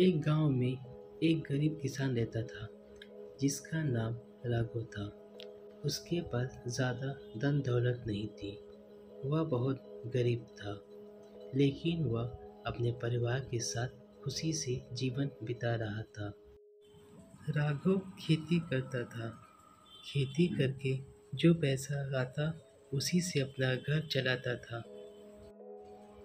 एक गांव में एक गरीब किसान रहता था जिसका नाम राघव था। उसके पास ज़्यादा धन दौलत नहीं थी। वह बहुत गरीब था, लेकिन वह अपने परिवार के साथ खुशी से जीवन बिता रहा था। राघव खेती करता था। खेती करके जो पैसा आता उसी से अपना घर चलाता था।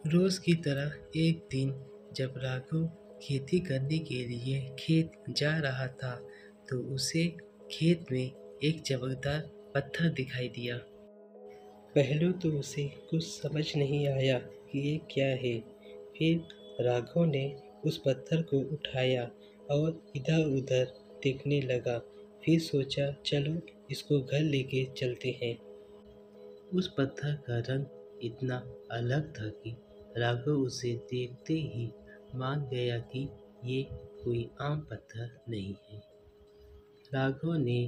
रोज की तरह एक दिन जब राघव खेती करने के लिए खेत जा रहा था तो उसे खेत में एक चमकदार पत्थर दिखाई दिया। पहले तो उसे कुछ समझ नहीं आया कि ये क्या है। फिर राघव ने उस पत्थर को उठाया और इधर-उधर देखने लगा। फिर सोचा चलो इसको घर लेके चलते हैं। उस पत्थर का रंग इतना अलग था कि राघव उसे देखते ही मान गया कि ये कोई आम पत्थर नहीं है। राघव ने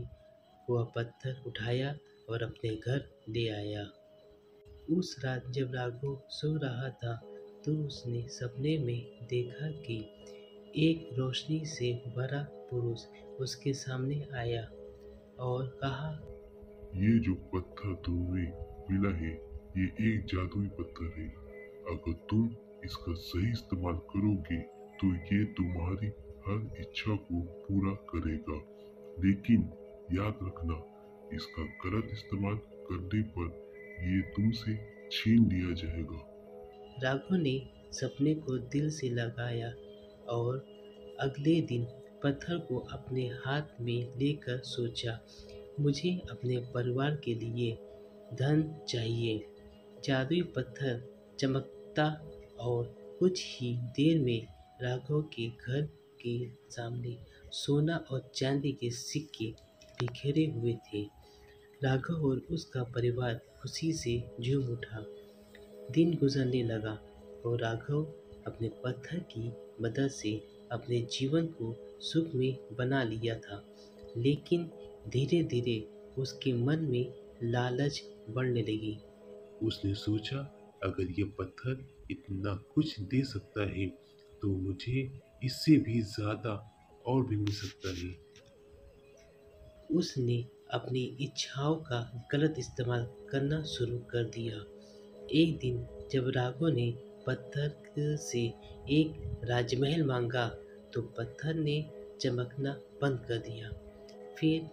वह पत्थर उठाया और अपने घर ले आया। उस रात जब राघव सो रहा था तो उसने सपने में देखा कि एक रोशनी से भरा पुरुष उसके सामने आया और कहा, ये जो पत्थर तुम्हें मिला है ये एक जादुई पत्थर है। अगर तुम इसका सही इस्तेमाल करोगे तो ये तुम्हारी हर इच्छा को पूरा करेगा। लेकिन याद रखना, इसका गलत इस्तेमाल करने पर ये तुमसे छीन लिया जाएगा। राघव ने सपने को दिल से लगाया और अगले दिन पत्थर को अपने हाथ में लेकर सोचा, मुझे अपने परिवार के लिए धन चाहिए। जादुई पत्थर चमकता और कुछ ही देर में राघव के घर के सामने सोना और चांदी के सिक्के बिखरे हुए थे। राघव और उसका परिवार खुशी से झूम उठा। दिन गुजरने लगा और राघव अपने पत्थर की मदद से अपने जीवन को सुख में बना लिया था। लेकिन धीरे धीरे उसके मन में लालच बढ़ने लगी। उसने सोचा, अगर ये पत्थर इतना कुछ दे सकता है तो मुझे इससे भी ज्यादा और भी मिल सकता है। उसने अपनी इच्छाओं का गलत इस्तेमाल करना शुरू कर दिया। एक दिन जब राघव ने पत्थर से एक राजमहल मांगा तो पत्थर ने चमकना बंद कर दिया। फिर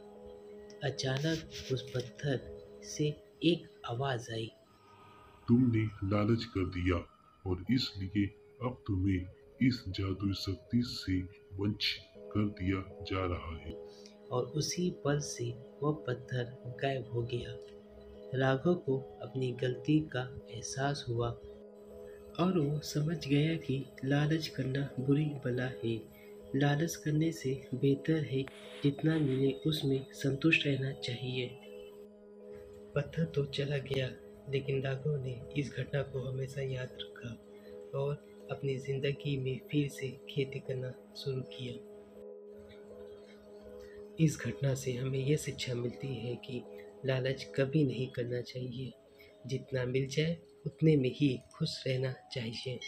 अचानक उस पत्थर से एक आवाज आई, तुमने लालच कर दिया और इसलिए अब तुम्हें इस जादुई शक्ति से वंचित कर दिया जा रहा है। और उसी पल से वह पत्थर गायब हो गया। राघव को अपनी गलती का एहसास हुआ और वो समझ गया कि लालच करना बुरी बला है। लालच करने से बेहतर है जितना मिले उसमें संतुष्ट रहना चाहिए। पत्थर तो चला गया, लेकिन राघव ने इस घटना को हमेशा याद रखा और अपनी जिंदगी में फिर से खेती करना शुरू किया। इस घटना से हमें यह शिक्षा मिलती है कि लालच कभी नहीं करना चाहिए। जितना मिल जाए उतने में ही खुश रहना चाहिए।